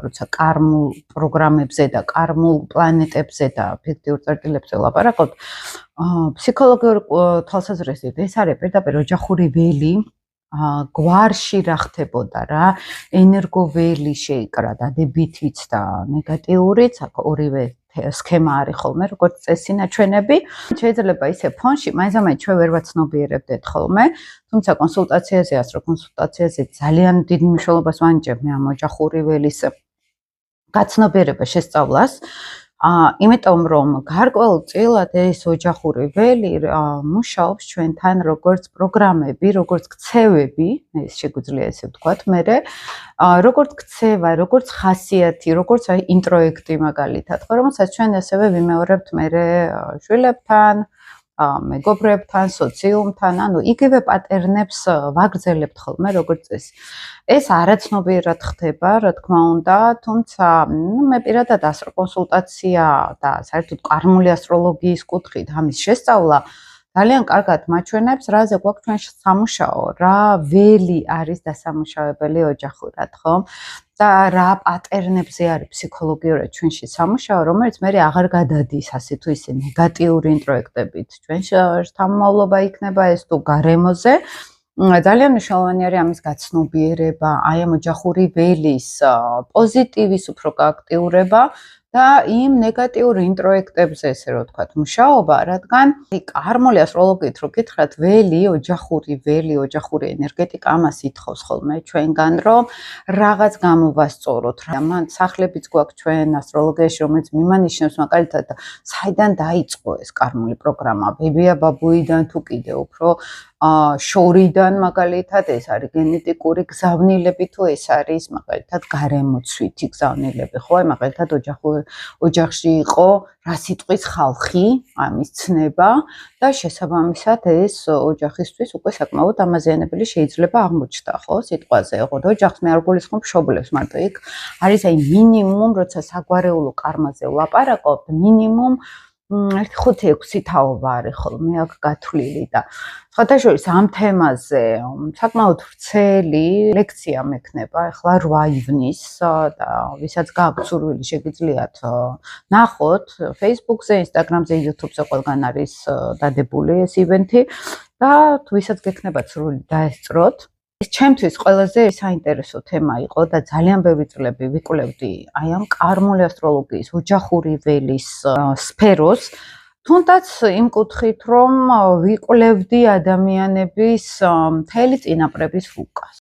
როცა კარმულ პროგრამებზე და კარმულ პლანეტებზე და ფიქტიურ წერტილებზე ვლაპარაკობთ, ფსიქოლოგიურ თვალსაზრისით ეს არის პირდაპირ ოჯახური ველი, გვარში რა ხდებოდა რა, ენერგოველი შეიკრა დადებითიც და ნეგატიურიც, აქ ორივე სქემა არის ხოლმე, როგორც წესი ნაჩვენები. შეიძლება ისე ფონში, მაინც-ამაინც ჩვენ ვერ ვაცნობიერებდეთ ხოლმე, თუმცა კონსულტაციაზე ასრო კონსულტაციაზე ძალიან დიდ მნიშვნელობას ვანიჭებ მე ამ ოჯახური ველის გაცნობიერება შესწავლას. იმიტომ რომ გარკვეულწილად ეს ოჯახური ველი მუშაობს ჩვენთან როგორც პროგრამები, როგორც ქცევები, ეს შეგვიძლია ესე ვთქვათ, მერე როგორც ქცევა, როგორც ხასიათი, როგორც ინტროექტი მაგალითად, ხო, რომელსაც ჩვენ ასევე ვიმეორებთ მერე შვილებთან, მეგობრებთან, სოციუმთან, ანუ იგივე პატერნებს ვაგრძელებთ ხოლმე როგორც წესი. ეს არაცნობიერად ხდება, რა თქმა უნდა, თუმცა მე პირადად ასრო კონსულტაცია და საერთოდ კარმული ასტროლოგიის კუთხით ამის შესწავლა ძალიან კარგად მაჩვენებს, რაზე გვაქვს ჩვენ სამუშაო, რა ველი არის დასამუშავებელი ოჯახურად, ხო? და რა პატერნებზე არის ფსიქოლოგიურად ჩვენში სამუშაო, რომელიც მე აღარ გადადის ასე თუ ისე ნეგატიური ინტროექტებით. ჩვენ შთამომავლობა იქნება ეს თუ გარემოზე. ძალიან მნიშვნელოვანი არის ამის გაცნობიერება, აი ამ ოჯახური ველის პოზიტივის უფრო გააქტიურება და იმ ნეგატიურ ინტროექტებზე, ესე რომ ვთქვათ, მუშაობა, რადგან კარმული ასტროლოგიით რო გითხრათ, ველი, ოჯახური ენერგეტიკა ამას ითხოვს ხოლმე ჩვენგან, რომ რაღაც გამოვასწოროთ. მან სახლებიც გვაქვს ჩვენ ასტროლოგიაში, რომელიც მიმანიშნებს მაგალითად, საიდან დაიწყო ეს კარმული პროგრამა, ბებია ბაბუიდან თუ კიდე უფრო შორიდან მაგალითად ეს არის გენეტიკური გზავნილები თუ ეს არის მაგალითად გარემოცვითი გზავნილები, ხო? აი მაგალითად ოჯახში იყო რა სიტყვის ხალხი, ამის ცნება და შესაბამისად ეს ოჯახისთვის უკვე საკმაოდ ამაზიანებელი შეიძლება აღმოჩნდა, ხო? სიტყვაზე იყო და ოჯახს მე არ გულისხმობ მშობლებს მარტო იქ არის აი მინიმუმ, როცა საგვარეულო კარმაზე ვლაპარაკობთ, მინიმუმ 1-5-6 თაობა არის ხოლმე აქ გათვლილი და სხვადასხვა ამ თემაზე საკმაოდ ვრცელი ლექცია მექნება ახლა 8 ივნის და ვისაც გააქვთ სურვილი შეგიძლიათ ნახოთ Facebook-ზე, Instagram-ზე, YouTube-ზე ყველგან არის დადებული ეს ივენთი და ვისაც გექნებათ სურვილი დაესწროთ. ეს ჩემთვის ყველაზე საინტერესო თემა იყო და ძალიან ბევრი წლები ვიკვლევდი აი ამ კარმული ასტროლოგიის ოჯახური ველის სფეროს, თუნდაც იმ კუთხით, რომ ვიკვლევდი ადამიანების მთელი წინაპრების რუკას.